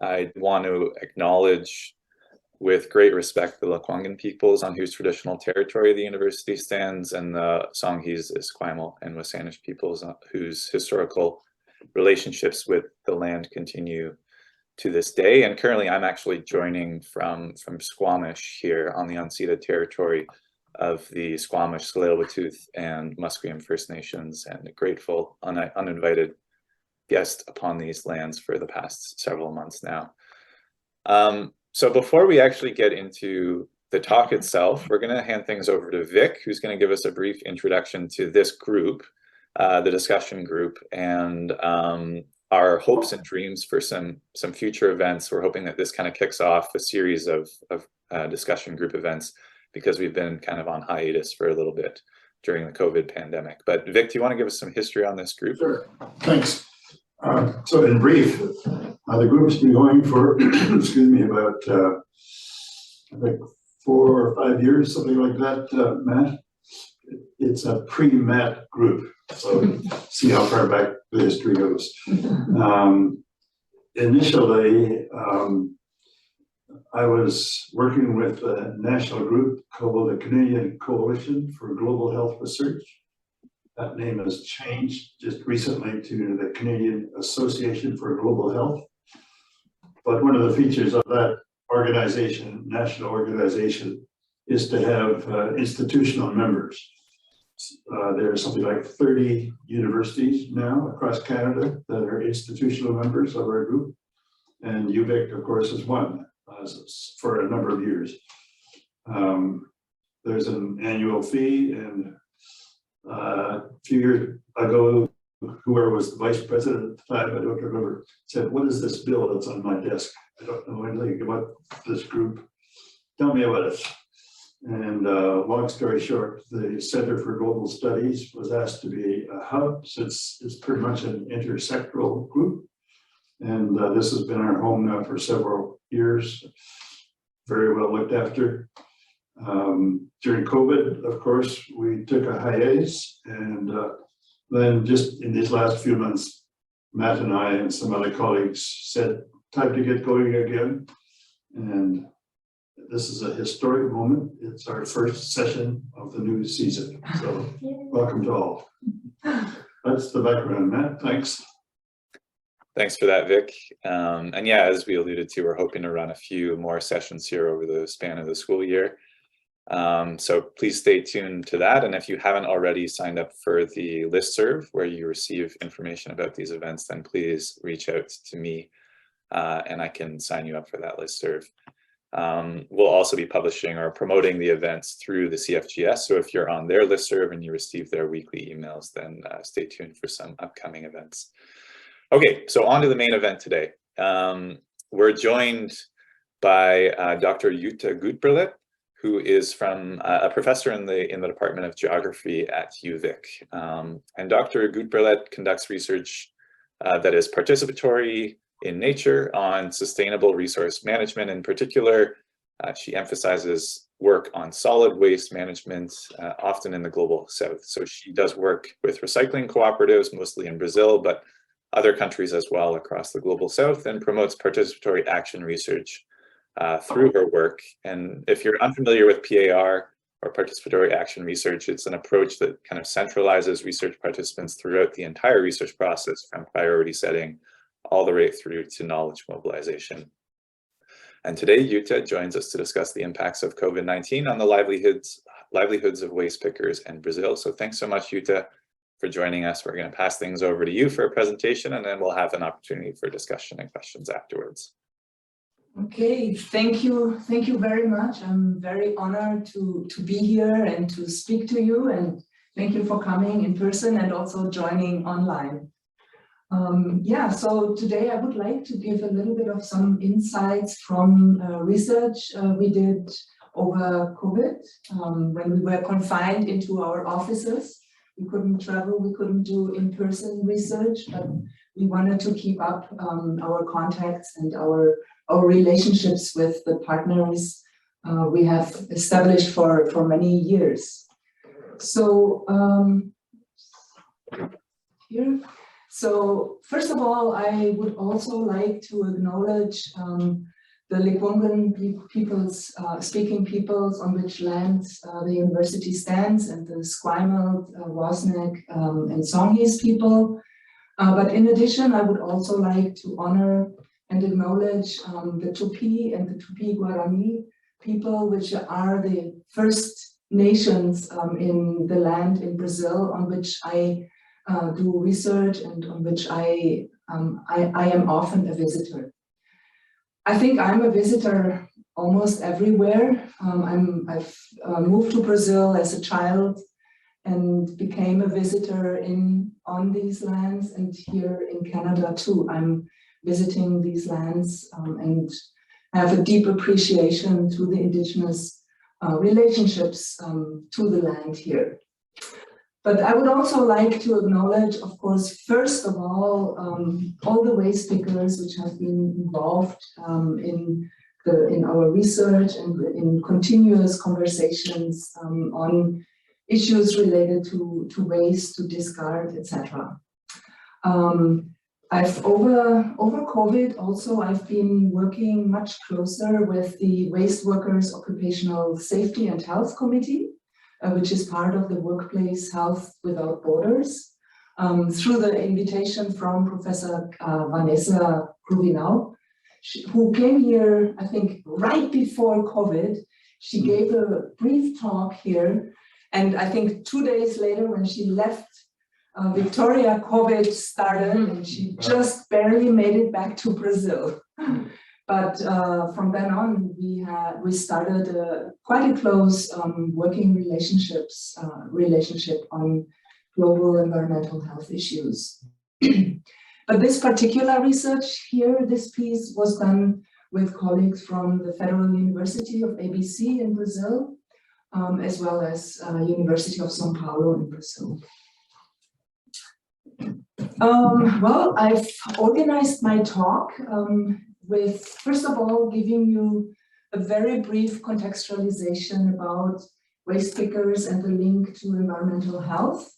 I want to acknowledge with great respect the Lekwungen peoples on whose traditional territory the university stands, and the Songhees, Esquimalt, and Wasanich peoples whose historical relationships with the land continue to this day. And currently I'm actually joining from Squamish here on the unceded territory of the Squamish, Tsleil-Waututh, and Musqueam First Nations, and a grateful uninvited guest upon these lands for the past several months now. So before we actually get into the talk itself, we're going to hand things over to Vic, who's going to give us a brief introduction to this group, the discussion group, and our hopes and dreams for some future events. We're hoping that this kind of kicks off a series of discussion group events, because we've been kind of on hiatus for a little bit during the COVID pandemic. But Vic, do you want to give us some history on this group? Sure, thanks. So in brief, the group's been going for, excuse me, about I think 4 or 5 years, something like that, Matt. It's a pre-Met group, so see how far back the history goes. Initially, I was working with a national group called the Canadian Coalition for Global Health Research. That name has changed just recently to the Canadian Association for Global Health. But one of the features of that organization, national organization, is to have institutional members. There are something like 30 universities now across Canada that are institutional members of our group. And UVic, of course, is one for a number of years. There's an annual fee, and a few years ago, whoever was the vice president at the time, I don't remember, said, "What is this bill that's on my desk? I don't know anything about this group. Tell me about it." And long story short, the Center for Global Studies was asked to be a hub, since it's pretty much an intersectoral group. And this has been our home now for several years, very well looked after. During COVID, of course, we took a hiatus, and then just in these last few months, Matt and I and some other colleagues said, time to get going again. And this is a historic moment. It's our first session of the new season. So welcome to all. That's the background, Matt. Thanks. Thanks for that, Vic. And yeah, as we alluded to, we're hoping to run a few more sessions here over the span of the school year. So please stay tuned to that. And if you haven't already signed up for the listserv where you receive information about these events, then please reach out to me and I can sign you up for that listserv. We'll also be publishing or promoting the events through the CFGS. So if you're on their listserv and you receive their weekly emails, then stay tuned for some upcoming events. Okay, so on to the main event today. We're joined by Dr. Jutta Gutbrlet, who is from a professor in the Department of Geography at UVic. And Dr. Gutbrlet conducts research that is participatory in nature on sustainable resource management. In particular, she emphasizes work on solid waste management, often in the global south. So she does work with recycling cooperatives, mostly in Brazil, but other countries as well across the global south, and promotes participatory action research through her work. And if you're unfamiliar with PAR, or participatory action research, it's an approach that kind of centralizes research participants throughout the entire research process, from priority setting all the way through to knowledge mobilization. And today, Jutta joins us to discuss the impacts of COVID-19 on the livelihoods of waste pickers in Brazil. So thanks so much, Jutta, for joining us. We're going to pass things over to you for a presentation, and then we'll have an opportunity for discussion and questions afterwards. Okay, thank you very much. I'm very honored to be here and to speak to you, and thank you for coming in person and also joining online. Yeah, so today I would like to give a little bit of some insights from research we did over COVID, when we were confined into our offices. We couldn't travel, we couldn't do in-person research, but we wanted to keep up our contacts and our relationships with the partners we have established for many years. So here, So first of all, I would also like to acknowledge the Lekwungen peoples, speaking peoples on which lands the university stands, and the Esquimalt, Wozniak, and Songhees people. But in addition, I would also like to honor and acknowledge the Tupi and the Tupi Guarani people, which are the first nations in the land in Brazil on which I do research and on which I am often a visitor. I think I'm a visitor almost everywhere. I've moved to Brazil as a child and became a visitor on these lands, and here in Canada too. I'm visiting these lands and have a deep appreciation to the Indigenous relationships to the land here. But I would also like to acknowledge, of course, first of all the waste pickers which have been involved in our research and in continuous conversations on issues related to waste, to discard, etc. Over COVID also, I've been working much closer with the Waste Workers Occupational Safety and Health Committee, which is part of the Workplace Health Without Borders, through the invitation from Professor Vanessa Kruvinau, who came here, I think, right before COVID. She gave a brief talk here, and I think 2 days later when she left Victoria, COVID started, and she just barely made it back to Brazil. But from then on, we started quite a close working relationship on global environmental health issues. But this particular research here, this piece was done with colleagues from the Federal University of ABC in Brazil, as well as University of São Paulo in Brazil. Well, I've organized my talk with, first of all, giving you a very brief contextualization about waste pickers and the link to environmental health.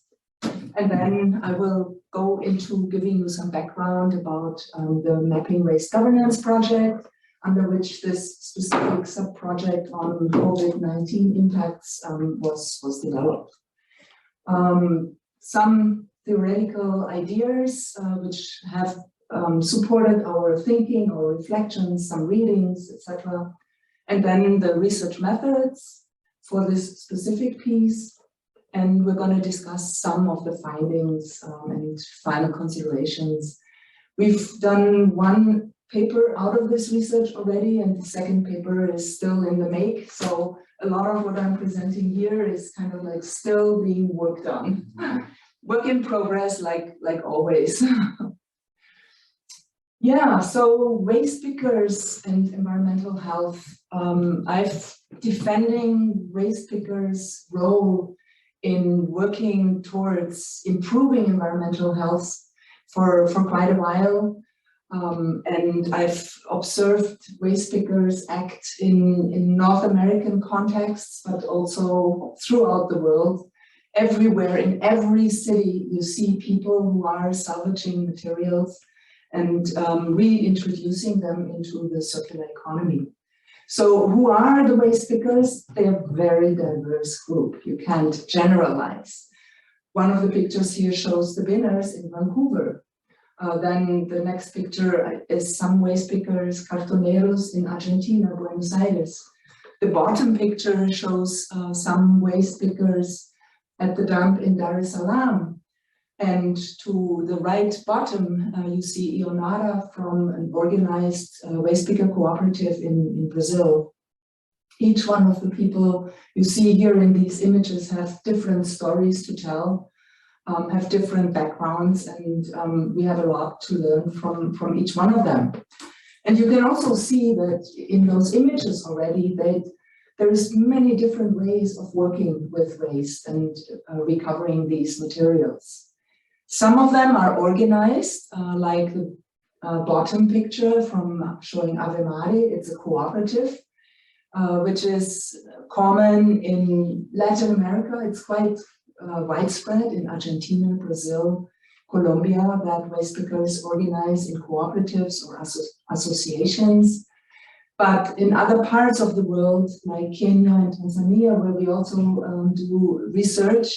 And then I will go into giving you some background about the Mapping Waste Governance project, under which this specific sub-project on COVID-19 impacts was developed. Some theoretical ideas which have supported our thinking, our reflections, some readings, etc. And then the research methods for this specific piece. And we're going to discuss some of the findings and final considerations. We've done one paper out of this research already, and the second paper is still in the make. So a lot of what I'm presenting here is kind of like still being worked on. Work in progress, like always. Yeah, so waste pickers and environmental health. I've defending waste pickers' role in working towards improving environmental health for quite a while. And I've observed waste pickers act in North American contexts, but also throughout the world. Everywhere, in every city, you see people who are salvaging materials and reintroducing them into the circular economy. So who are the waste pickers? They're a very diverse group. You can't generalize. One of the pictures here shows the winners in Vancouver. Then the next picture is some waste pickers, cartoneros in Argentina, Buenos Aires. The bottom picture shows some waste pickers at the dump in Dar es Salaam. And to the right bottom, you see Ionara from an organized waste picker cooperative in Brazil. Each one of the people you see here in these images have different stories to tell, have different backgrounds, and we have a lot to learn from each one of them. And you can also see that in those images already that there is many different ways of working with waste and recovering these materials. Some of them are organized, like the bottom picture from showing Ave Mare. It's a cooperative, which is common in Latin America. It's quite widespread in Argentina, Brazil, Colombia, that waste pickers organize in cooperatives or associations. But in other parts of the world, like Kenya and Tanzania, where we also do research,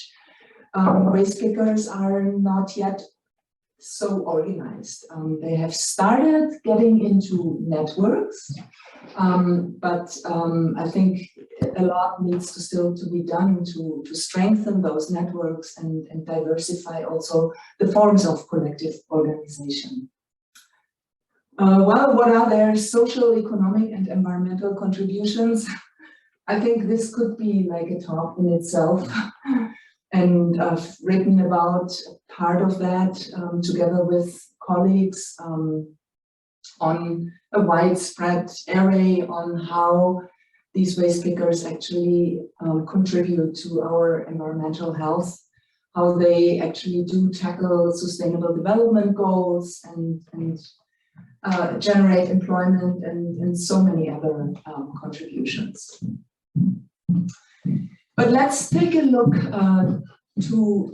waste pickers are not yet so organized. They have started getting into networks, but I think a lot needs to still to be done to strengthen those networks and diversify also the forms of collective organization. Well, what are their social, economic, and environmental contributions? I think this could be like a talk in itself. And I've written about part of that together with colleagues on a widespread array on how these waste pickers actually contribute to our environmental health, how they actually do tackle sustainable development goals and generate employment and so many other contributions. But let's take a look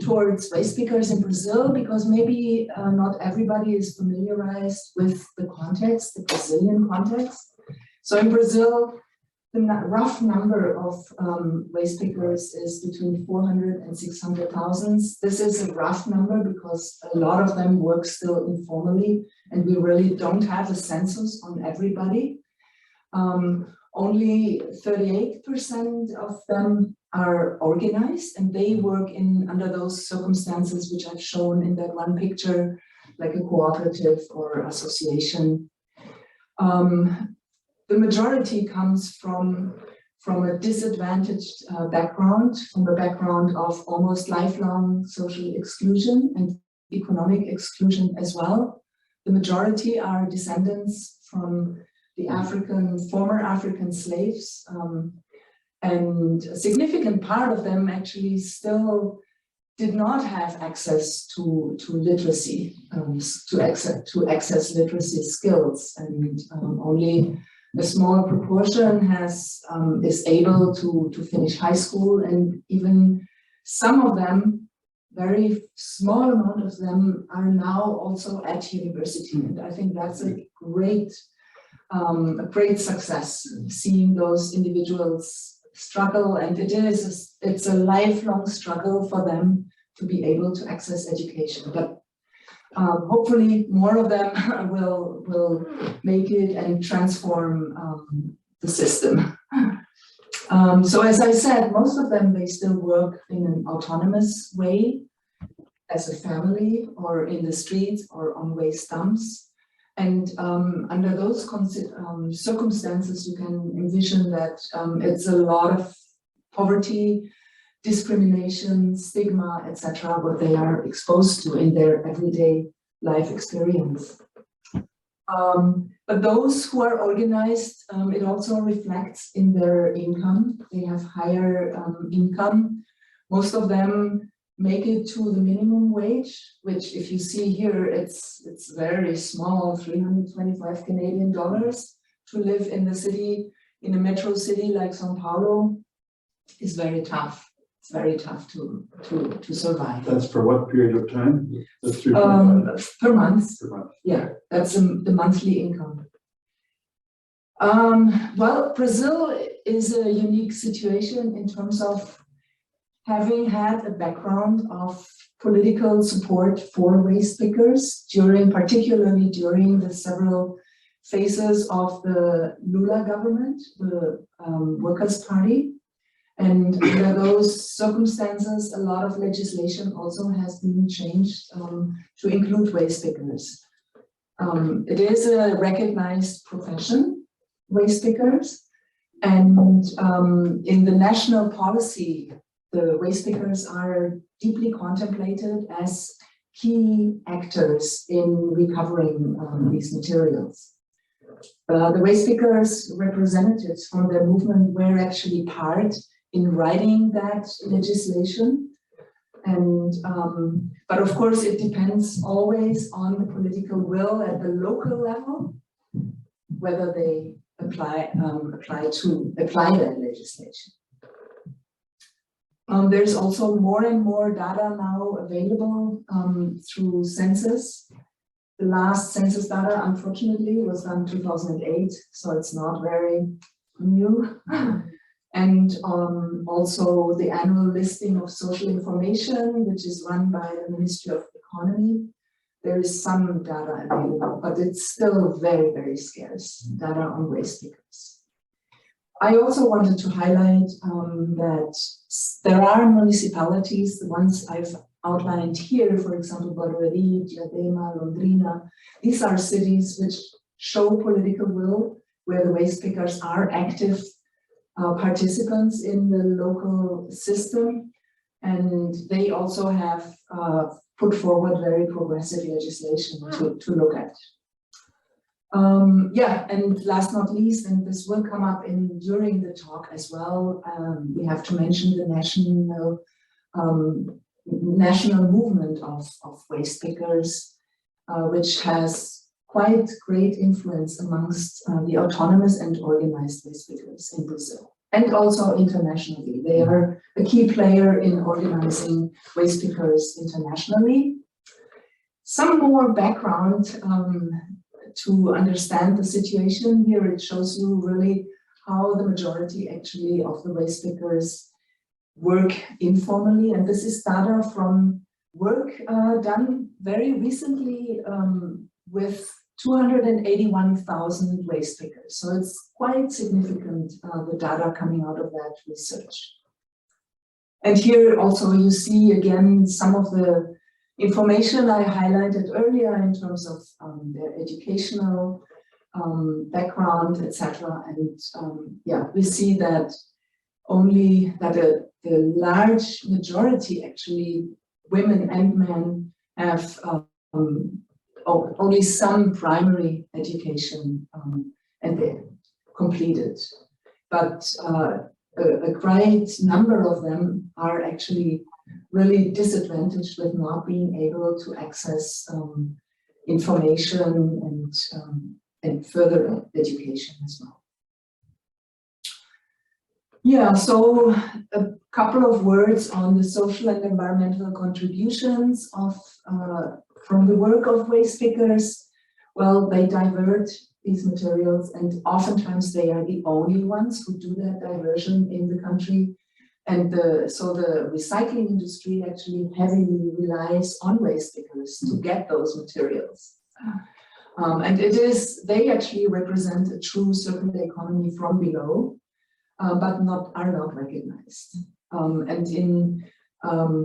towards waste pickers in Brazil, because maybe not everybody is familiarized with the context, the Brazilian context. So in Brazil, the rough number of waste pickers is between 400 and 600,000. This is a rough number because a lot of them work still informally, and we really don't have a census on everybody. Only 38% of them are organized, and they work under those circumstances which I've shown in that one picture, like a cooperative or association. The majority comes from a disadvantaged background, from a background of almost lifelong social exclusion and economic exclusion as well. The majority are descendants from the former African slaves, and a significant part of them actually still did not have access to literacy, to access literacy skills, and only a small proportion is able to finish high school, and even some of them, very small amount of them, are now also at university, and I think that's a great success, seeing those individuals struggle, and it's a lifelong struggle for them to be able to access education. But hopefully more of them will make it and transform the system. So as I said, most of them, they still work in an autonomous way as a family or in the streets or on waste dumps. And under those circumstances, you can envision that it's a lot of poverty, discrimination, stigma, etc., what they are exposed to in their everyday life experience. But those who are organized, it also reflects in their income. They have higher income. Most of them make it to the minimum wage, which, if you see here, it's very small, 325 Canadian dollars to live in the city, in a metro city like São Paulo, is very tough. It's very tough to survive. That's for what period of time? That's per month. per month. Yeah, that's the monthly income. Well, Brazil is a unique situation in terms of having had a background of political support for waste pickers, particularly during the several phases of the Lula government, the Workers' Party. And under those circumstances, a lot of legislation also has been changed to include waste pickers. It is a recognized profession, waste pickers, and in the national policy, the waste pickers are deeply contemplated as key actors in recovering these materials. The waste pickers representatives from their movement were actually part in writing that legislation. And but of course, it depends always on the political will at the local level, whether they apply that legislation. There's also more and more data now available through census. The last census data, unfortunately, was done 2008, so it's not very new. And also the annual listing of social information, which is run by the Ministry of Economy. There is some data available, but it's still very, very scarce, data on waste pickers. I also wanted to highlight that there are municipalities, the ones I've outlined here, for example, Barueri, Diadema, Londrina. These are cities which show political will, where the waste pickers are active participants in the local system, and they also have put forward very progressive legislation to look at. Yeah, and last not least, and this will come up during the talk as well, we have to mention the national movement of waste pickers, which has quite great influence amongst the autonomous and organized waste pickers in Brazil, and also internationally. They are a key player in organizing waste pickers internationally. Some more background to understand the situation here. It shows you really how the majority actually of the waste pickers work informally, and this is data from work done very recently with 281,000 waste pickers. So it's quite significant, the data coming out of that research. And here also you see again some of the information I highlighted earlier in terms of their educational background, etc. And yeah, we see that the large majority, actually, women and men, have only some primary education and they're completed. But a great number of them are actually really disadvantaged with not being able to access information and further education as well. Yeah, so a couple of words on the social and environmental contributions from the work of waste pickers. Well, they divert these materials, and oftentimes they are the only ones who do that diversion in the country. And so the recycling industry actually heavily relies on waste pickers to get those materials. And they actually represent a true circular economy from below, but are not recognized. And in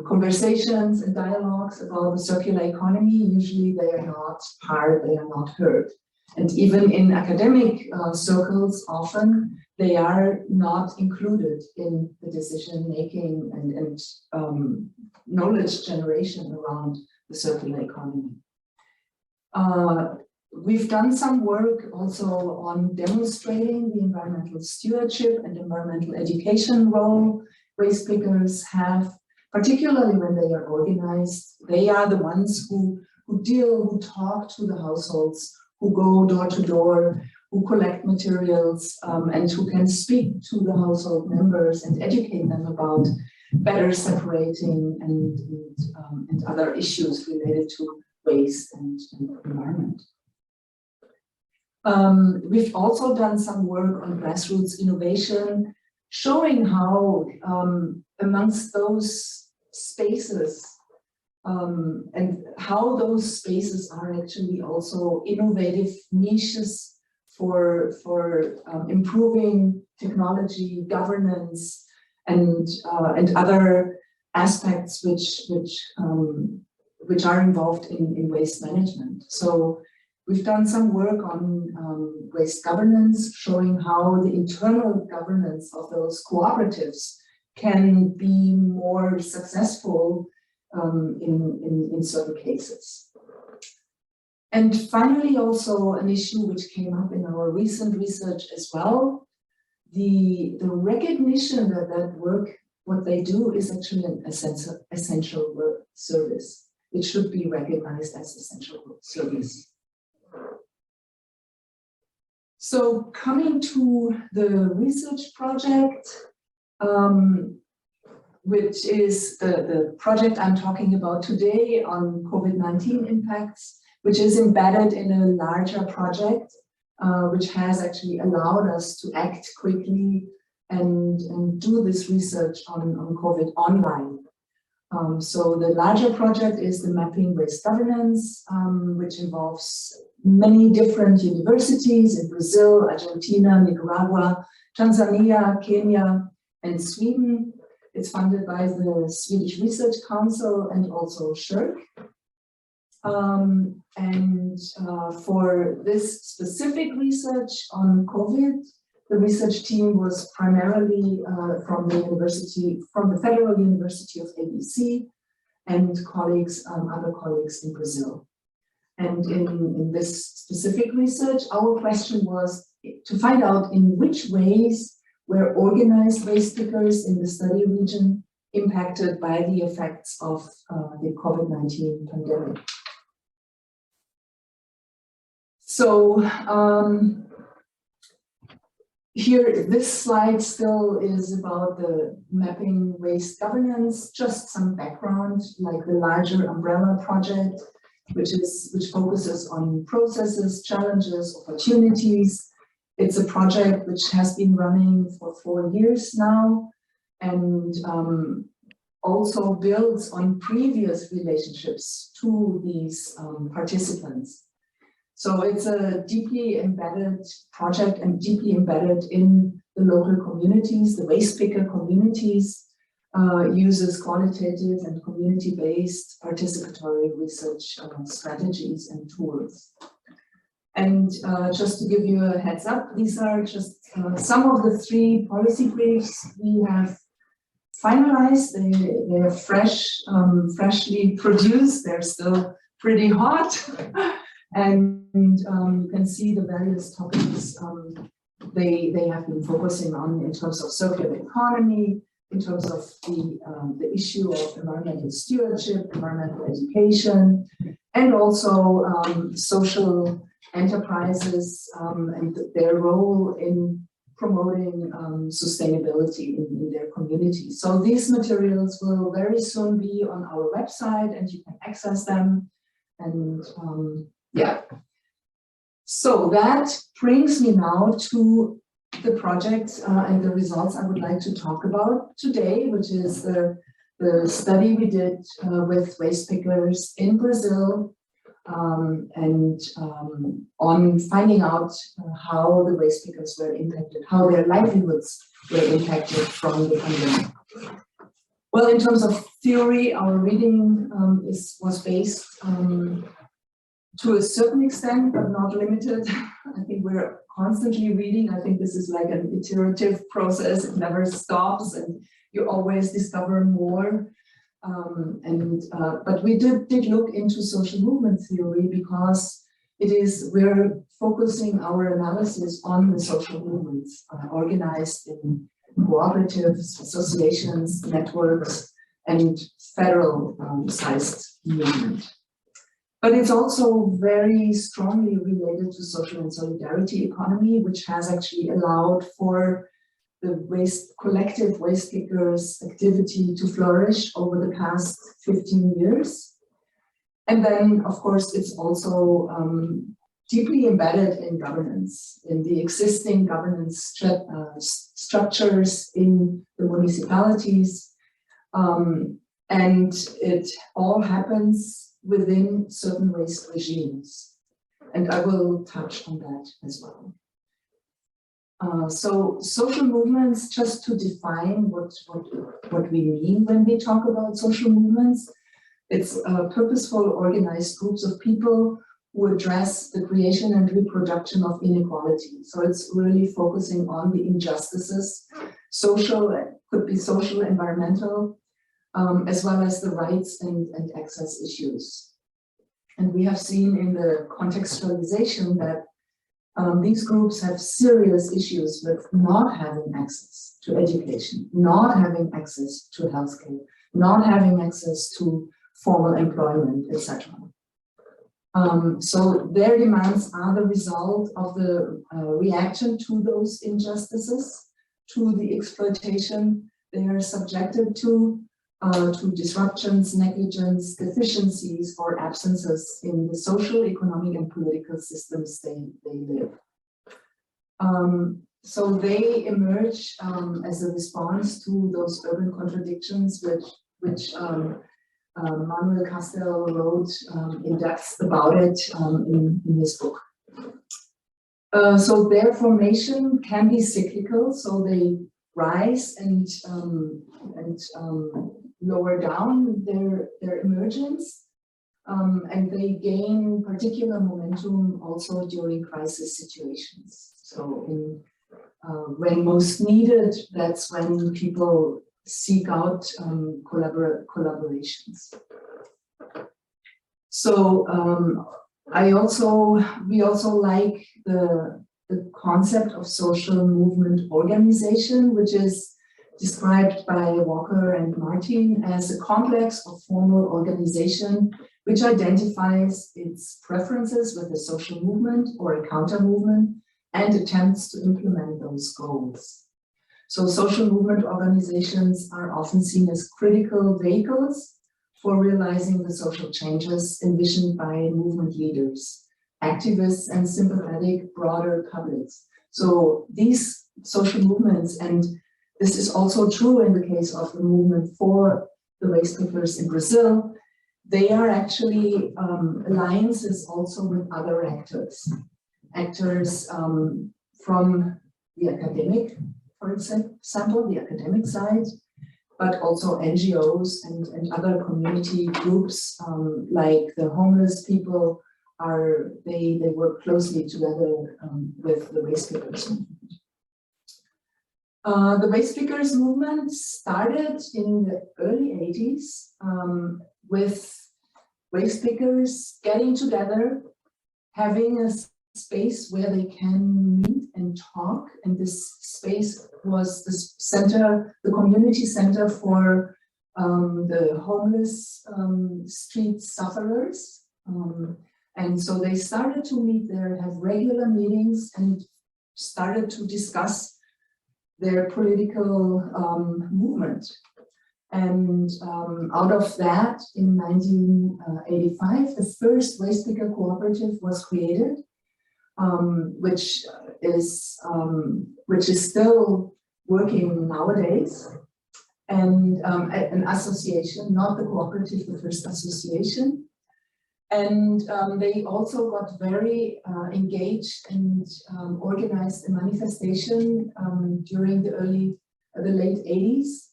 conversations and dialogues about the circular economy, usually they are not heard. And even in academic circles, often they are not included in the decision making and knowledge generation around the circular economy. We've done some work also on demonstrating the environmental stewardship and environmental education role waste pickers have, particularly when they are organized. They are the ones who talk to the households, who go door to door, who collect materials, and who can speak to the household members and educate them about better separating and other issues related to waste and environment. We've also done some work on grassroots innovation, showing how amongst those spaces and how those spaces are actually also innovative niches for improving technology, governance, and other aspects which are involved in waste management. So we've done some work on waste governance, showing how the internal governance of those cooperatives can be more successful in certain cases. And finally, also an issue which came up in our recent research as well, the recognition that work, what they do, is actually an essential work service. It should be recognized as essential work service. So coming to the research project, which is the project I'm talking about today on COVID-19 impacts, which is embedded in a larger project, which has actually allowed us to act quickly and do this research on COVID online. So the larger project is the Mapping Waste Governance, which involves many different universities in Brazil, Argentina, Nicaragua, Tanzania, Kenya, and Sweden. It's funded by the Swedish Research Council and also SCHIRC. For this specific research on COVID, the research team was primarily from the Federal University of ABC and colleagues, other colleagues in Brazil. And in this specific research, our question was to find out in which ways were organized waste pickers in the study region impacted by the effects of the COVID-19 pandemic. So here, this slide still is about the Mapping Waste Governance, just some background, like the larger umbrella project, which focuses on processes, challenges, opportunities. It's a project which has been running for 4 years now, and also builds on previous relationships to these participants. So it's a deeply embedded project and deeply embedded in the local communities, the waste picker communities, uses qualitative and community-based participatory research strategies and tools. And just to give you a heads up, these are just some of the 3 policy briefs we have finalized. They're freshly produced. They're still pretty hot. And you can see the various topics they have been focusing on in terms of circular economy, in terms of the issue of environmental stewardship, environmental education, and also social enterprises and their role in promoting sustainability in their community. So these materials will very soon be on our website and you can access them. And yeah. So that brings me now to the project and the results I would like to talk about today, which is the study we did with waste pickers in Brazil and on finding out how the waste pickers were impacted, how their livelihoods were impacted from the pandemic. Well, in terms of theory, our reading was based to a certain extent, but not limited. I think we're constantly reading. I think this is like an iterative process. It never stops and you always discover more. But we did look into social movement theory because we're focusing our analysis on the social movements organized in cooperatives, associations, networks, and federal sized movement. But it's also very strongly related to social and solidarity economy, which has actually allowed for the collective waste pickers activity to flourish over the past 15 years. And then, of course, it's also deeply embedded in governance, in the existing governance structures in the municipalities. And it all happens within certain waste regimes. And I will touch on that as well. So social movements, just to define what we mean when we talk about social movements, it's purposeful organized groups of people who address the creation and reproduction of inequality. So it's really focusing on the injustices, could be social, environmental, as well as the rights and access issues. And we have seen in the contextualization that these groups have serious issues with not having access to education, not having access to healthcare, not having access to formal employment, etc. So their demands are the result of the reaction to those injustices, to the exploitation they are subjected to disruptions, negligence, deficiencies, or absences in the social, economic, and political systems they live. So they emerge as a response to those urban contradictions, which Manuel Castell wrote in depth about it in his book. So their formation can be cyclical, so they rise and lower down their emergence, and they gain particular momentum also during crisis situations. So when most needed, that's when people seek out collaborations. So we also like the concept of social movement organization, which is described by Walker and Martin as a complex of formal organization which identifies its preferences with a social movement or a counter movement and attempts to implement those goals. So social movement organizations are often seen as critical vehicles for realizing the social changes envisioned by movement leaders, activists, and sympathetic broader publics. So these social movements, and this is also true in the case of the movement for the waste pickers in Brazil, they are actually alliances also with other actors. Actors from the academic, for example, the academic side, but also NGOs and other community groups like the homeless people they work closely together with the waste pickers movement. The waste pickers movement started in the early 80s with waste pickers getting together, having a space where they can meet and talk, and this space was the center, the community center for the homeless street sufferers. And so they started to meet there, have regular meetings, and started to discuss their political movement. And out of that, in 1985, the first waste picker cooperative was created, which is still working nowadays, and an association, not the cooperative, the first association. And they also got very engaged and organized a manifestation during the late 80s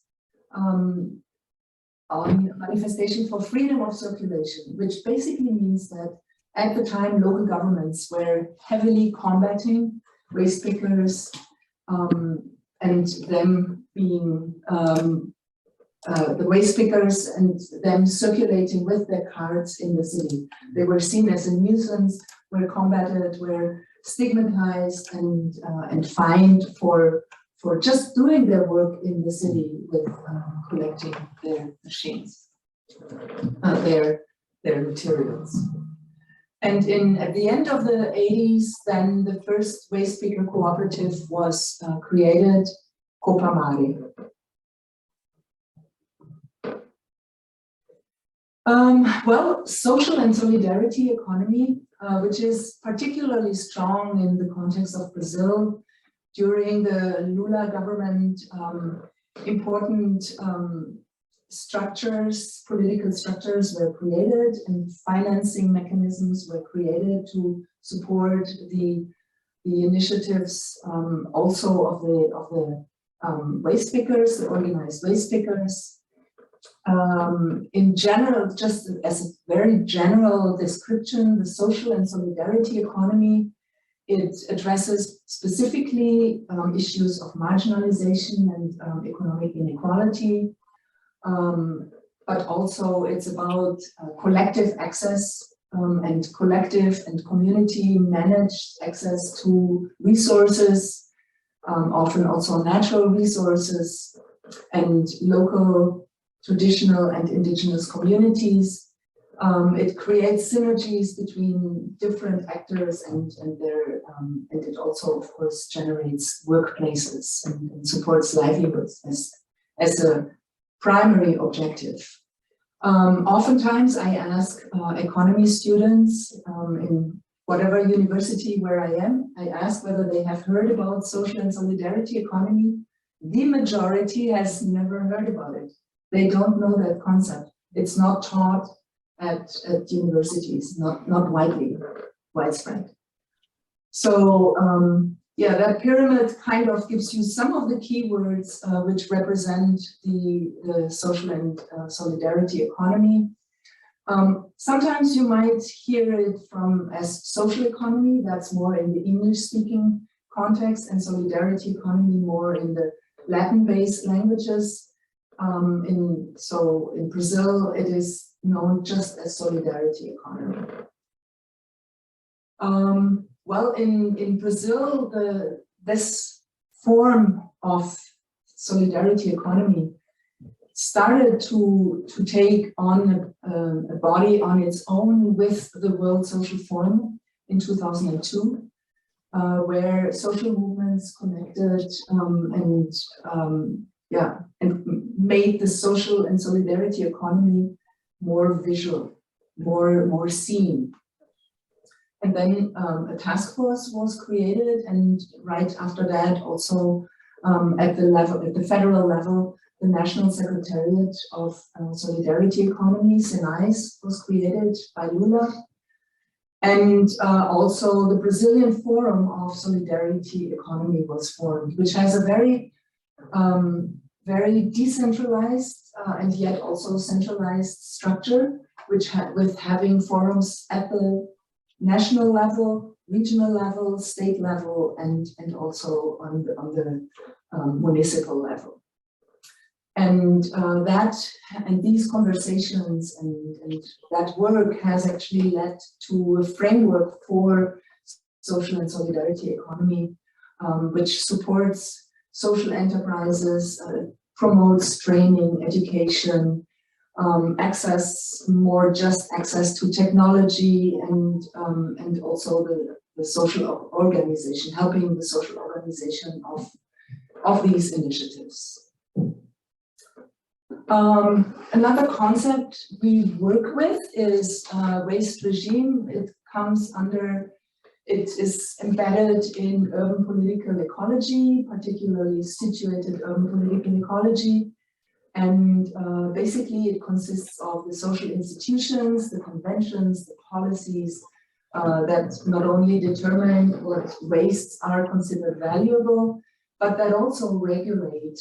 on a manifestation for freedom of circulation, which basically means that at the time local governments were heavily combating waste pickers and them being the waste pickers and them circulating with their carts in the city. They were seen as a nuisance, were combated, were stigmatized and fined for just doing their work in the city with collecting their machines, their materials. And at the end of the 80s, then the first waste picker cooperative was created, Copa Mare. Well, social and solidarity economy, which is particularly strong in the context of Brazil. During the Lula government, important structures, political structures were created and financing mechanisms were created to support the initiatives also of the waste pickers, the organized waste pickers. In general, just as a very general description, the social and solidarity economy, it addresses specifically issues of marginalization and economic inequality, but also it's about collective access and collective and community managed access to resources, often also natural resources, and local, traditional and indigenous communities. It creates synergies between different actors and it also, of course, generates workplaces and supports livelihoods, as a primary objective. Oftentimes I ask economy students in whatever university where I am, I ask whether they have heard about social and solidarity economy. The majority has never heard about it. They don't know that concept. It's not taught at universities, not widespread. So yeah, that pyramid kind of gives you some of the keywords which represent the social and solidarity economy. Sometimes you might hear it as social economy, that's more in the English-speaking context, and solidarity economy more in the Latin-based languages. So in Brazil, it is known just as solidarity economy. Well, in Brazil, this form of solidarity economy started to take on a body on its own with the World Social Forum in 2002, where social movements connected and made the social and solidarity economy more visual, more seen. And then a task force was created, and right after that, also at the federal level, the National Secretariat of Solidarity Economy, SENAIS, was created by Lula. And also the Brazilian Forum of Solidarity Economy was formed, which has a very decentralized and yet also centralized structure, with having forums at the national level, regional level, state level, and also on the municipal level. And these conversations and that work has actually led to a framework for social and solidarity economy, which supports social enterprises, promotes training, education, access to technology, and also the social organization, helping the social organization of these initiatives. Another concept we work with is waste regime. It is embedded in urban political ecology, particularly situated urban political ecology. And basically it consists of the social institutions, the conventions, the policies that not only determine what wastes are considered valuable, but that also regulate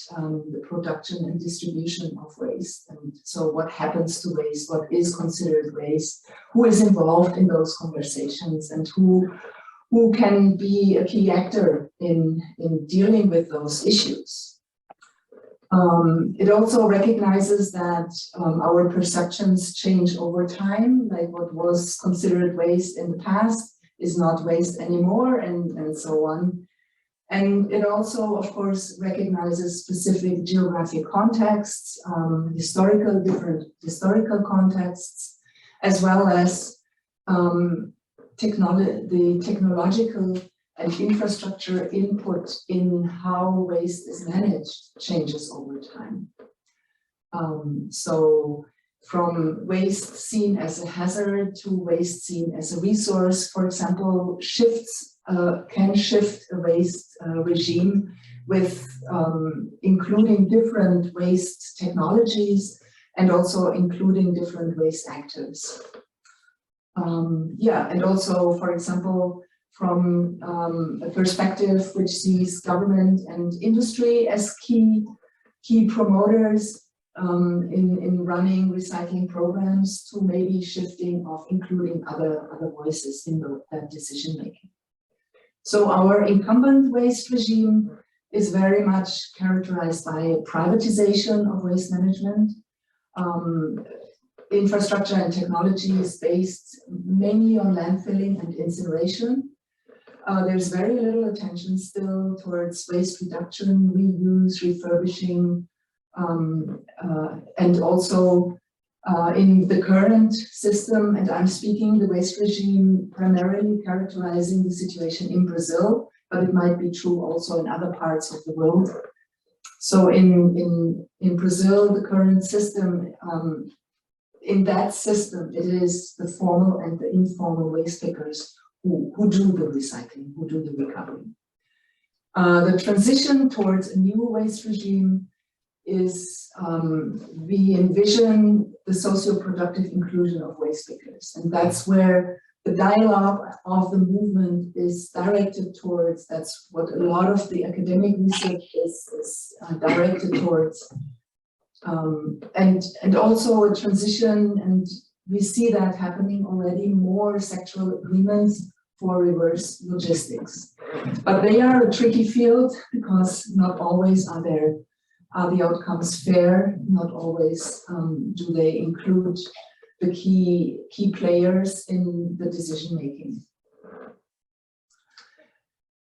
the production and distribution of waste. And so what happens to waste, what is considered waste, who is involved in those conversations, and who can be a key actor in dealing with those issues. It also recognizes that our perceptions change over time, like what was considered waste in the past is not waste anymore, and so on. And it also, of course, recognizes specific geographic contexts, different historical contexts, as well as the technological and infrastructure input in how waste is managed changes over time. So from waste seen as a hazard to waste seen as a resource, for example, can shift a waste regime with including different waste technologies and also including different waste actors. And also, for example, from a perspective which sees government and industry as key promoters in running recycling programs, to maybe shifting of including other voices in that decision making. So our incumbent waste regime is very much characterized by privatization of waste management. Infrastructure and technology is based mainly on landfilling and incineration. There's very little attention still towards waste reduction, reuse, refurbishing, and also in the current system, and I'm speaking the waste regime primarily characterizing the situation in Brazil, but it might be true also in other parts of the world. So in Brazil, the current system, in that system, it is the formal and the informal waste pickers who do the recycling, who do the recovery. The transition towards a new waste regime is, we envision the socio-productive inclusion of waste pickers. And that's where the dialogue of the movement is directed towards. That's what a lot of the academic research is directed towards. And also a transition, and we see that happening already, more sectoral agreements for reverse logistics. But they are a tricky field because not always are the outcomes fair, not always do they include the key players in the decision making.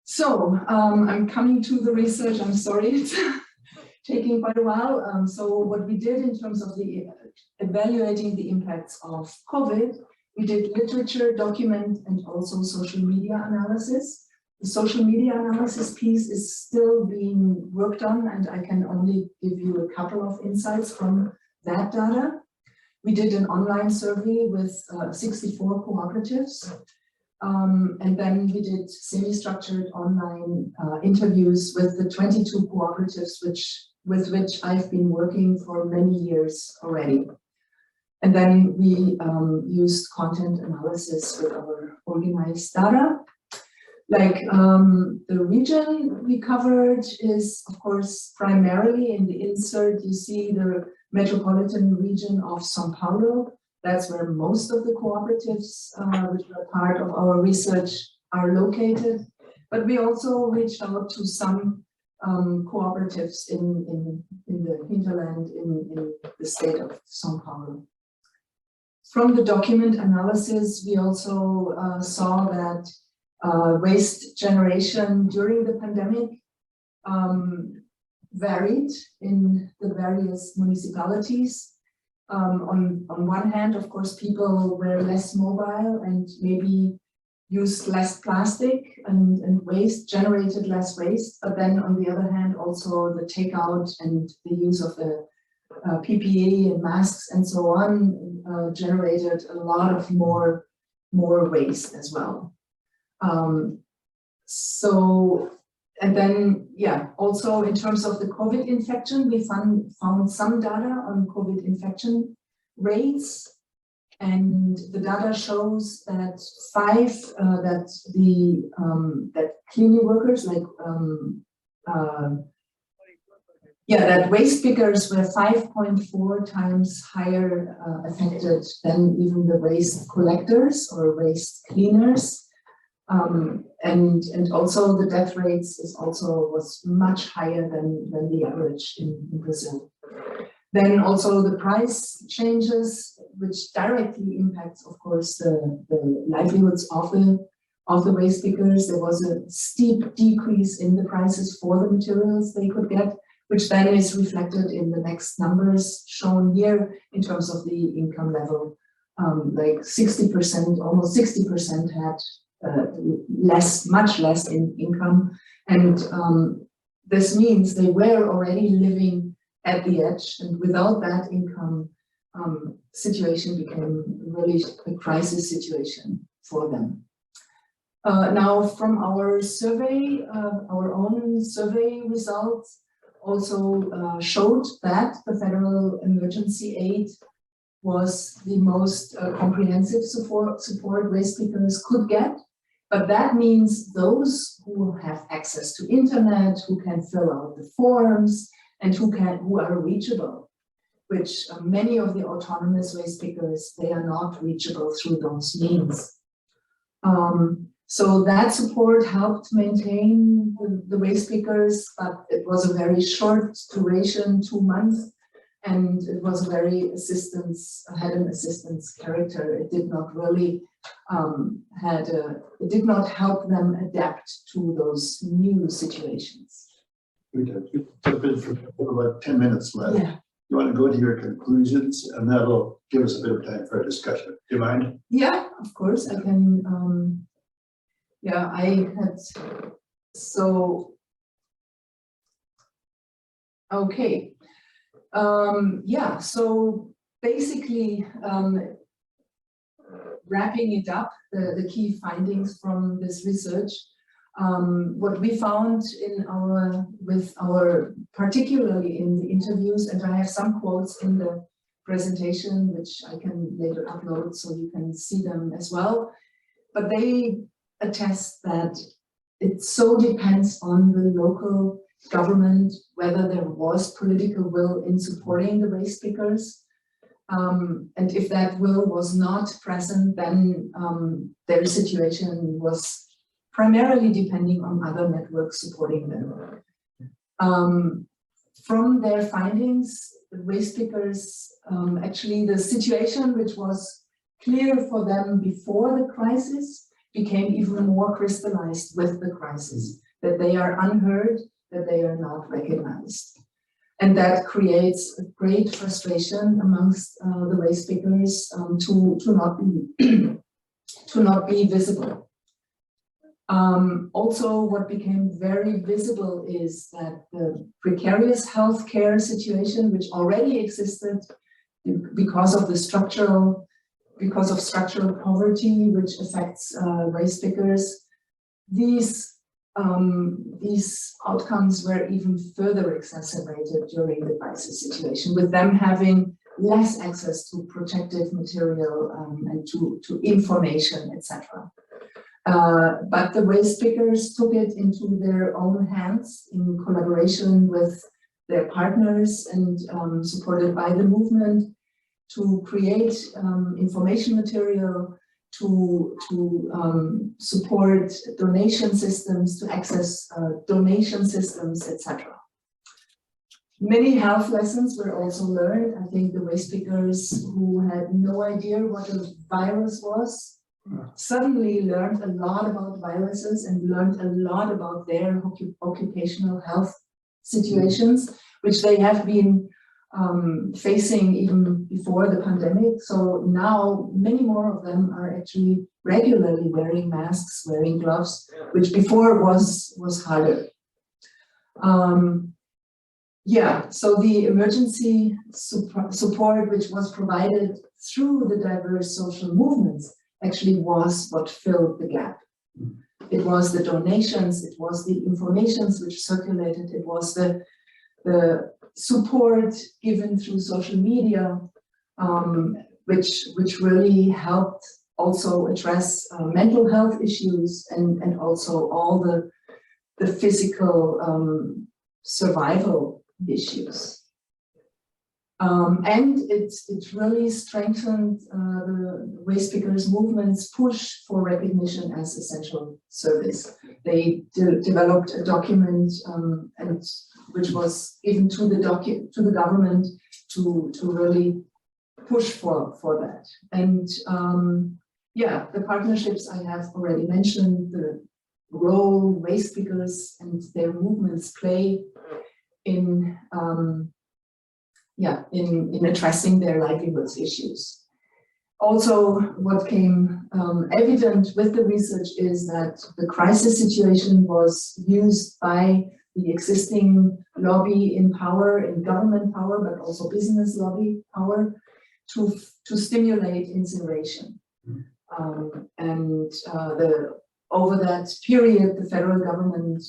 So I'm coming to the research, I'm sorry, it's taking quite a while. So what we did in terms of the evaluating the impacts of COVID, we did literature, document, and also social media analysis. The social media analysis piece is still being worked on, and I can only give you a couple of insights from that data. We did an online survey with 64 cooperatives, and then we did semi-structured online interviews with the 22 cooperatives with which I've been working for many years already. And then we used content analysis with our organized data. Like the region we covered is, of course, primarily in the insert, you see the metropolitan region of São Paulo. That's where most of the cooperatives, which were part of our research, are located. But we also reached out to some cooperatives in the hinterland in the state of São Paulo. From the document analysis, we also saw that waste generation during the pandemic varied in the various municipalities. On one hand, of course, people were less mobile and maybe used less plastic and waste, generated less waste. But then on the other hand, also the takeout and the use of the PPE and masks and so on generated a lot of more waste as well. And then, yeah, also in terms of the COVID infection, we found some data on COVID infection rates, and the data shows that that cleaning workers, like that waste pickers were 5.4 times higher affected than even the waste collectors or waste cleaners. And also the death rates was much higher than the average in Brazil. Then also the price changes, which directly impacts, of course, the livelihoods of the waste pickers. There was a steep decrease in the prices for the materials they could get, which then is reflected in the next numbers shown here in terms of the income level. Like 60%, almost 60% had much less in income, and this means they were already living at the edge, and without that income, situation became really a crisis situation for them. Now, from our survey, our own survey results also showed that the federal emergency aid was the most comprehensive support waste pickers could get. But that means those who have access to internet, who can fill out the forms, and who are reachable, which many of the autonomous waste pickers, they are not reachable through those means. So that support helped maintain the waste pickers, but it was a very short duration, 2 months, and it was very had an assistance character. It did not really it did not help them adapt to those new situations. We have been for about 10 minutes left. Yeah. You want to go to your conclusions, and that'll give us a bit of time for a discussion. Do you mind? Yeah, of course, I can. Yeah, I had, so Okay. Yeah, so basically, wrapping it up, the key findings from this research, what we found particularly in the interviews, and I have some quotes in the presentation, which I can later upload so you can see them as well, but they attest that it so depends on the local government whether there was political will in supporting the waste pickers. And if that will was not present, then their situation was primarily depending on other networks supporting them. From their findings, the waste pickers, actually the situation which was clear for them before the crisis became even more crystallized with the crisis, that they are unheard, that they are not recognized. And that creates a great frustration amongst the waste pickers to not be visible. Also, what became very visible is that the precarious healthcare situation, which already existed because of structural poverty, which affects waste pickers, these outcomes were even further exacerbated during the crisis situation, with them having less access to protective material and to information, etc. But the waste pickers took it into their own hands in collaboration with their partners and supported by the movement to create information material, to support donation systems, to access donation systems, etc. Many health lessons were also learned. I think the waste pickers who had no idea what a virus was suddenly learned a lot about viruses and learned a lot about their occupational health situations, which they have been facing even before the pandemic. So now many more of them are actually regularly wearing masks, wearing gloves, which before was harder. Yeah, so the emergency support which was provided through the diverse social movements actually was what filled the gap. It was the donations, it was the informations which circulated, it was the support given through social media, which really helped also address mental health issues and also all the physical survival issues. And it really strengthened the waste pickers movement's push for recognition as essential service. They developed a document and which was given to the government to really push for that. And yeah, the partnerships I have already mentioned, the role waste pickers and their movements play in addressing their livelihoods issues. Also, what came evident with the research is that the crisis situation was used by the existing lobby in power, in government power, but also business lobby power, to stimulate incineration. Over that period, the federal government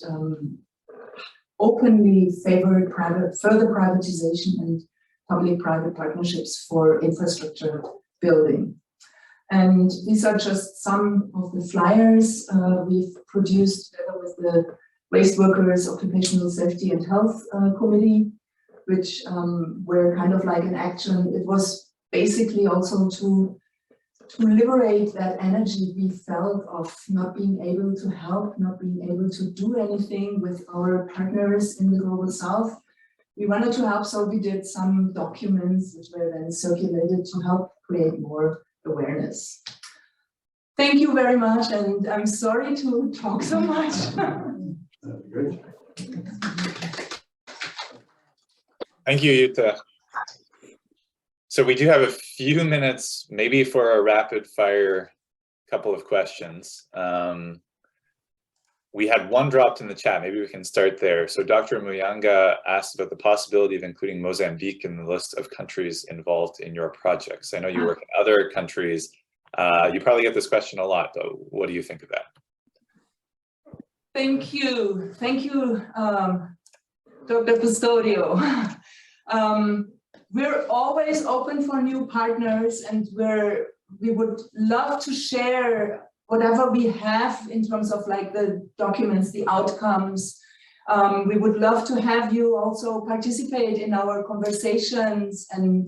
openly favored further privatization and public-private partnerships for infrastructure building. And these are just some of the flyers we've produced together with the Waste Workers Occupational Safety and Health Committee, which were kind of like an action. It was basically also to liberate that energy we felt of not being able to help, not being able to do anything with our partners in the Global South. We wanted to help, so we did some documents which were then circulated to help create more awareness. Thank you very much, and I'm sorry to talk so much. Great. Thank you, Jutta. So we do have a few minutes, maybe for a rapid fire couple of questions. we had one dropped in the chat. Maybe we can start there. So Dr. Muyanga asked about the possibility of including Mozambique in the list of countries involved in your projects. I know you work in other countries. You probably get this question a lot, though. What do you think of that? Thank you. Thank you, Dr. Custodio. We're always open for new partners, and we would love to share whatever we have in terms of like the documents, the outcomes. We would love to have you also participate in our conversations and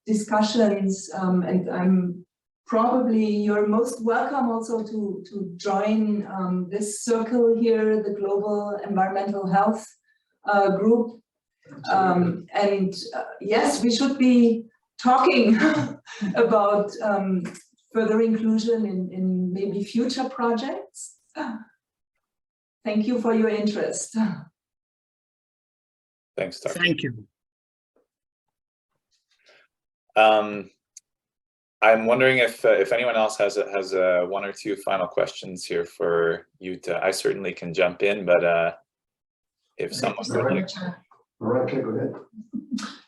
discussions. And you're most welcome also to join this circle here, the Global Environmental Health Group. Yes, we should be talking about further inclusion in maybe future projects. Thank you for your interest. Thanks, Dr. Thank you. I'm wondering if anyone else has one or two final questions here for Jutta. I certainly can jump in, but if someone would like to. All right, okay, go ahead.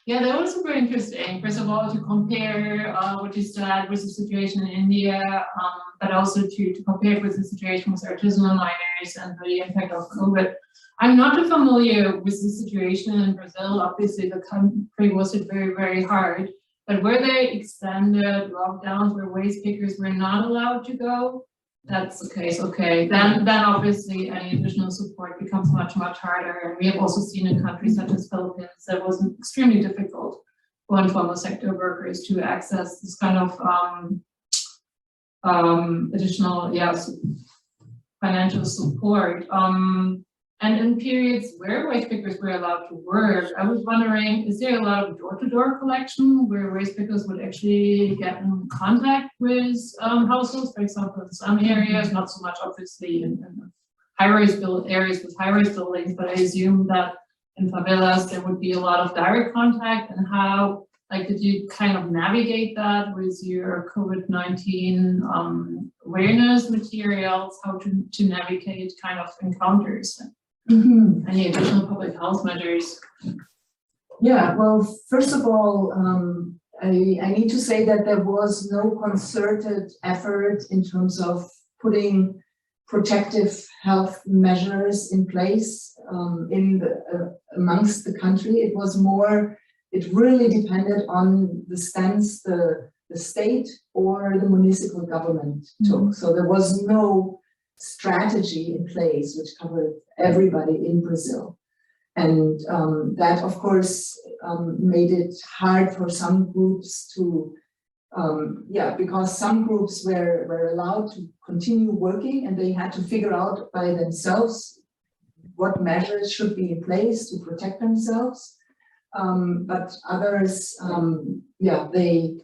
Yeah, that was super interesting. First of all, to compare what you said with the situation in India, but also to compare it with the situation with artisanal miners and the impact of COVID. I'm not too familiar with the situation in Brazil. Obviously, the country was hit very, very hard. But were there extended lockdowns where waste pickers were not allowed to go? That's the case, okay. Then obviously any additional support becomes much, much harder. And we have also seen in countries such as Philippines that was extremely difficult for informal sector workers to access this kind of additional financial support. And in periods where waste pickers were allowed to work, I was wondering, is there a lot of door-to-door collection where waste pickers would actually get in contact with households, for example, in some areas, not so much obviously in high-rise areas with high-rise buildings, but I assume that in favelas there would be a lot of direct contact. And how, like, did you kind of navigate that with your COVID-19 awareness materials, how to navigate kind of encounters? Any additional public health measures? Yeah, well, first of all, I need to say that there was no concerted effort in terms of putting protective health measures in place amongst the country. It was more, it really depended on the stance the state or the municipal government took. So there was no strategy in place which covered everybody in Brazil. And that, of course, made it hard for some groups to, because some groups were allowed to continue working and they had to figure out by themselves what measures should be in place to protect themselves. But others, they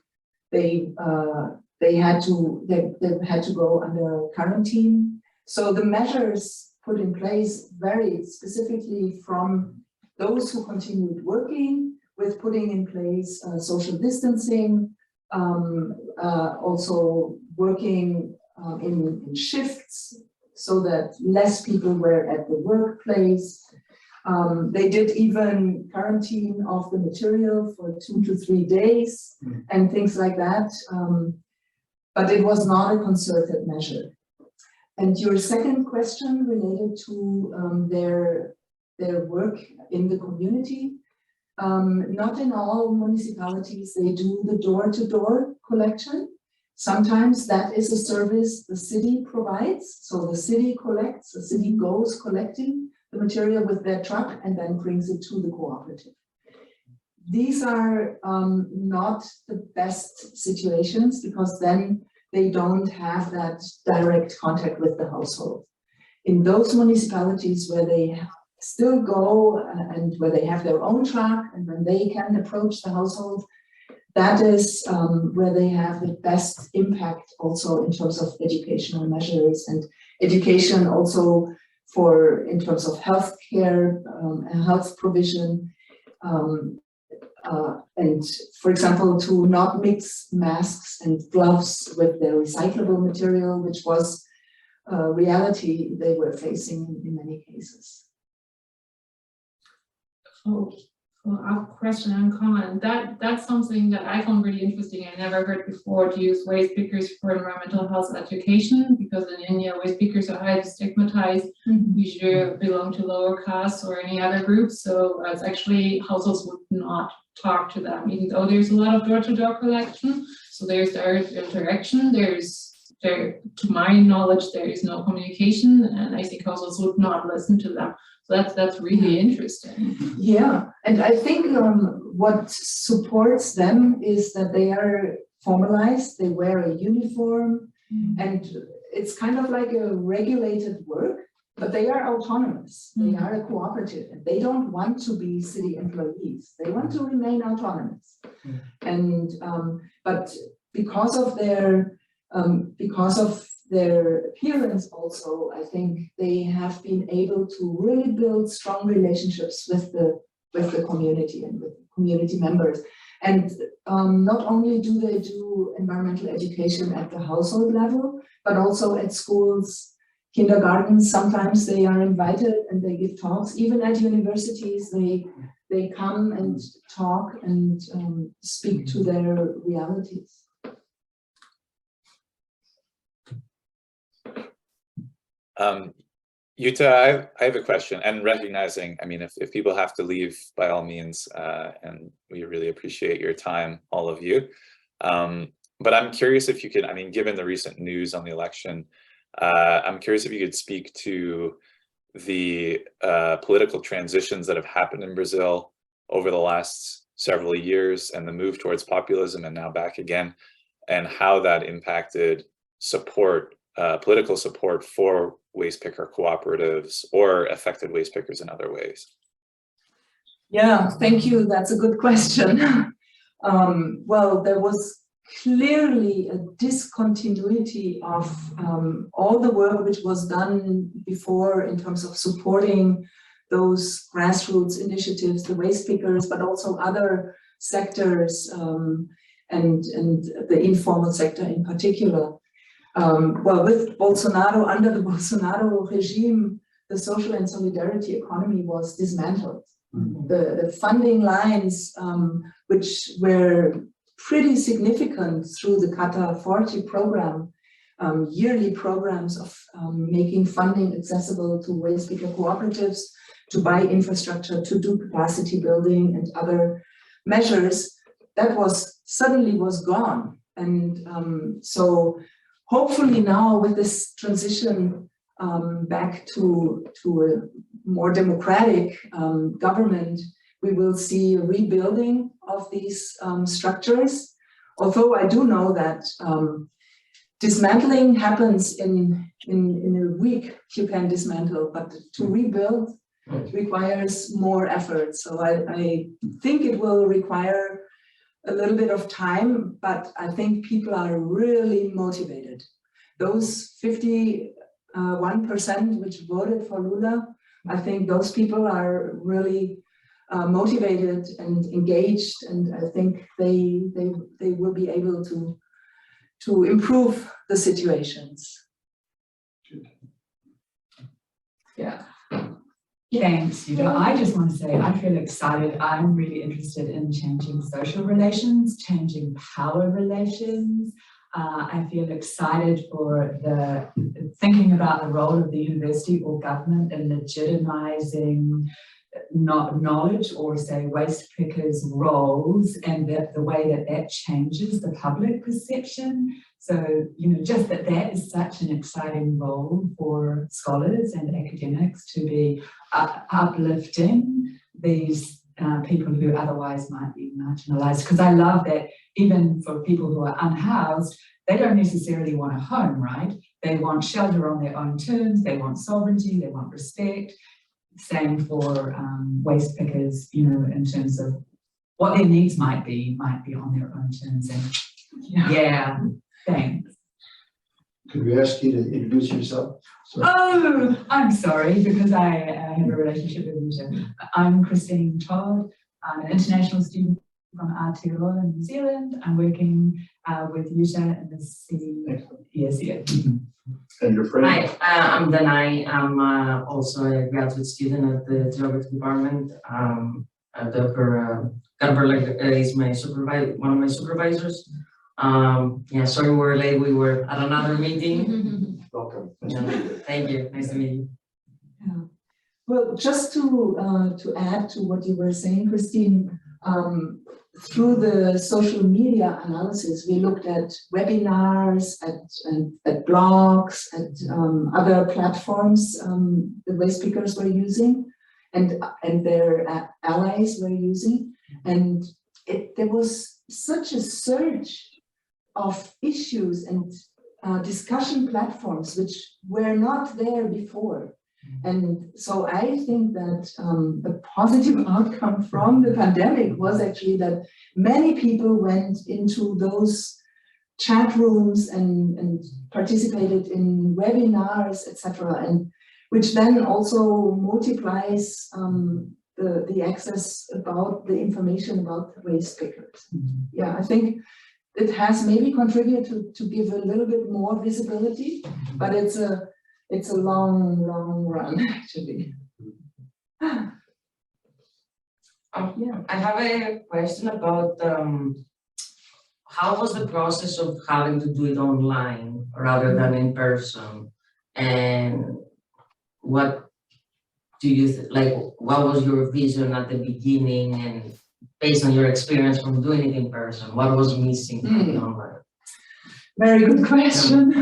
had to go under quarantine. So the measures put in place varied specifically from those who continued working with putting in place social distancing, also working in shifts so that less people were at the workplace. They did even quarantine of the material for 2 to 3 days and things like that. But it was not a concerted measure. And your second question related to their work in the community. Not in all municipalities, they do the door-to-door collection. Sometimes that is a service the city provides. So the city collects, the city goes collecting the material with their truck and then brings it to the cooperative. These are not the best situations because then they don't have that direct contact with the household. In those municipalities where they still go and where they have their own truck and when they can approach the household, that is where they have the best impact also in terms of educational measures and education also in terms of healthcare, health provision, and for example, to not mix masks and gloves with the recyclable material, which was reality they were facing in many cases. A question and comment. That's something that I found really interesting. I never heard before to use waste pickers for environmental health education, because in India, waste pickers are highly stigmatized. Usually belong to lower castes or any other groups. So it's actually households would not talk to them, even though there's a lot of door-to-door collection. So there's direct interaction. To my knowledge, there is no communication, and I think households would not listen to them. So that's really interesting. Yeah, and I think what supports them is that they are formalized, they wear a uniform, and it's kind of like a regulated work, but they are autonomous. They are a cooperative, and they don't want to be city employees. They want to remain autonomous. And but because of their appearance also, I think they have been able to really build strong relationships with the community and with community members. And not only do they do environmental education at the household level, but also at schools, kindergartens. Sometimes they are invited and they give talks. Even at universities, they come and talk and speak to their realities. Jutta, I have a question, and recognizing, I mean, if people have to leave, by all means, and we really appreciate your time, all of you. But I'm curious if you could, I mean, given the recent news on the election, I'm curious if you could speak to the political transitions that have happened in Brazil over the last several years, and the move towards populism and now back again, and how that impacted support, political support for waste picker cooperatives or affected waste pickers in other ways. Yeah, thank you. That's a good question. Well, there was clearly a discontinuity of all the work which was done before in terms of supporting those grassroots initiatives, the waste pickers, but also other sectors and the informal sector in particular. Well, with Bolsonaro, under the Bolsonaro regime, the social and solidarity economy was dismantled. The funding lines, which were pretty significant through the Qatar 40 program, yearly programs of making funding accessible to waste picker cooperatives, to buy infrastructure, to do capacity building and other measures, that was suddenly gone. And so hopefully now with this transition back to a more democratic government, we will see a rebuilding of these structures. Although I do know that dismantling happens in a week, you can dismantle, but to rebuild requires more effort. So I think it will require a little bit of time, but I think people are really motivated. Those 51% which voted for Lula, I think those people are really motivated and engaged, and I think they will be able to improve the situations. Yeah. Thanks, Jutta. I just want to say I feel excited. I'm really interested in changing social relations, changing power relations. I feel excited for thinking about the role of the university or government in legitimizing knowledge, or say waste pickers' roles, and the way that changes the public perception. So, just that is such an exciting role for scholars and academics to be uplifting these people who otherwise might be marginalized. Because I love that even for people who are unhoused, they don't necessarily want a home, right? They want shelter on their own terms, they want sovereignty, they want respect. Same for waste pickers, in terms of what their needs might be on their own terms. And yeah, thanks. Could we ask you to introduce yourself? Sorry. Oh, I'm sorry, because I have a relationship with you. I'm Christine Todd. I'm an international student from Aotearoa in New Zealand. I'm working with Yuta in the CESE. And your friend? Hi, I'm Danai. I'm also a graduate student at the geography department. Dr. Garber is my supervisor, one of my supervisors. Yeah, sorry we're late. We were at another meeting. Welcome. Thank you. Nice to meet you. Yeah. Well, just to add to what you were saying, Christine, through the social media analysis, we looked at webinars, at blogs, at other platforms the way speakers were using and their allies were using. And there was such a surge of issues and discussion platforms which were not there before. And so I think that the positive outcome from the pandemic was actually that many people went into those chat rooms and participated in webinars, etc., and which then also multiplies the access about the information about the race pickers. Yeah, I think it has maybe contributed to give a little bit more visibility, but it's a long run, actually. Yeah, I have a question about how was the process of having to do it online rather than in person, and what do you like? What was your vision at the beginning, and based on your experience from doing it in person, what was missing from the online? Very good question.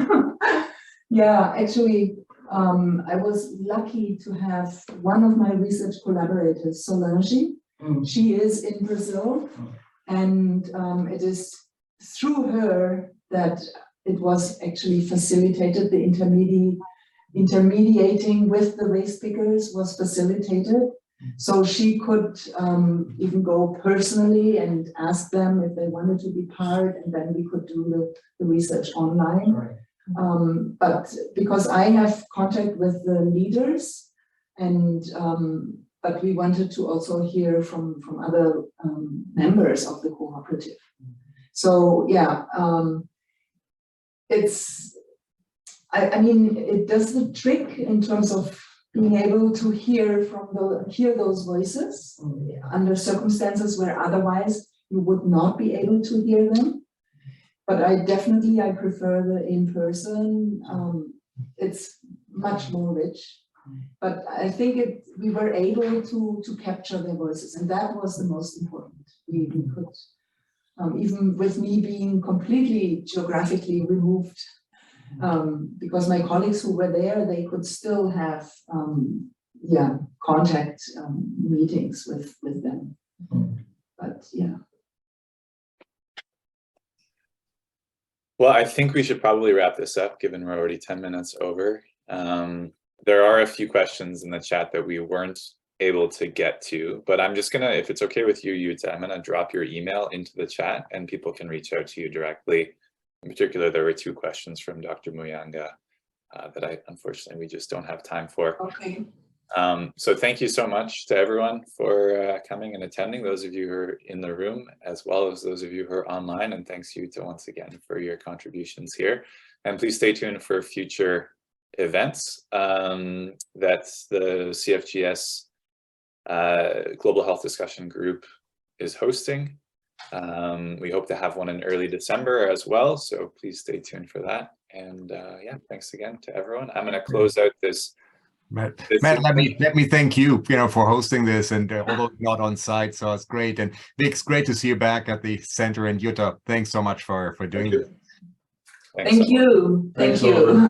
Yeah, actually, I was lucky to have one of my research collaborators, Solange. She is in Brazil, and it is through her that it was actually facilitated. The intermediating with the race pickers was facilitated. So she could even go personally and ask them if they wanted to be part, and then we could do the research online. Right. But because I have contact with the leaders, and but we wanted to also hear from other members of the cooperative. So yeah, I mean, it does the trick in terms of being able to hear those voices under circumstances where otherwise you would not be able to hear them. But I prefer the in-person. It's much more rich. But I think we were able to capture their voices, and that was the most important. We could, even with me being completely geographically removed, because my colleagues who were there, they could still have contact meetings with them. But yeah. Well, I think we should probably wrap this up, given we're already 10 minutes over. There are a few questions in the chat that we weren't able to get to, but I'm just gonna, if it's okay with you, Yuta, I'm gonna drop your email into the chat and people can reach out to you directly. In particular, there were 2 questions from Dr. Muyanga that unfortunately, we just don't have time for. Okay. So thank you so much to everyone for coming and attending, those of you who are in the room, as well as those of you who are online. And thanks, Yuta, once again for your contributions here. And please stay tuned for future events that the CFGS Global Health Discussion Group is hosting. We hope to have one in early December as well, so please stay tuned for that. And yeah, thanks again to everyone. I'm going to close out this. Matt, let me thank you, for hosting this, and although not on site, so it's great. And Vic, it's great to see you back at the center in Utah. Thanks so much for doing this. Thank you. Thank you.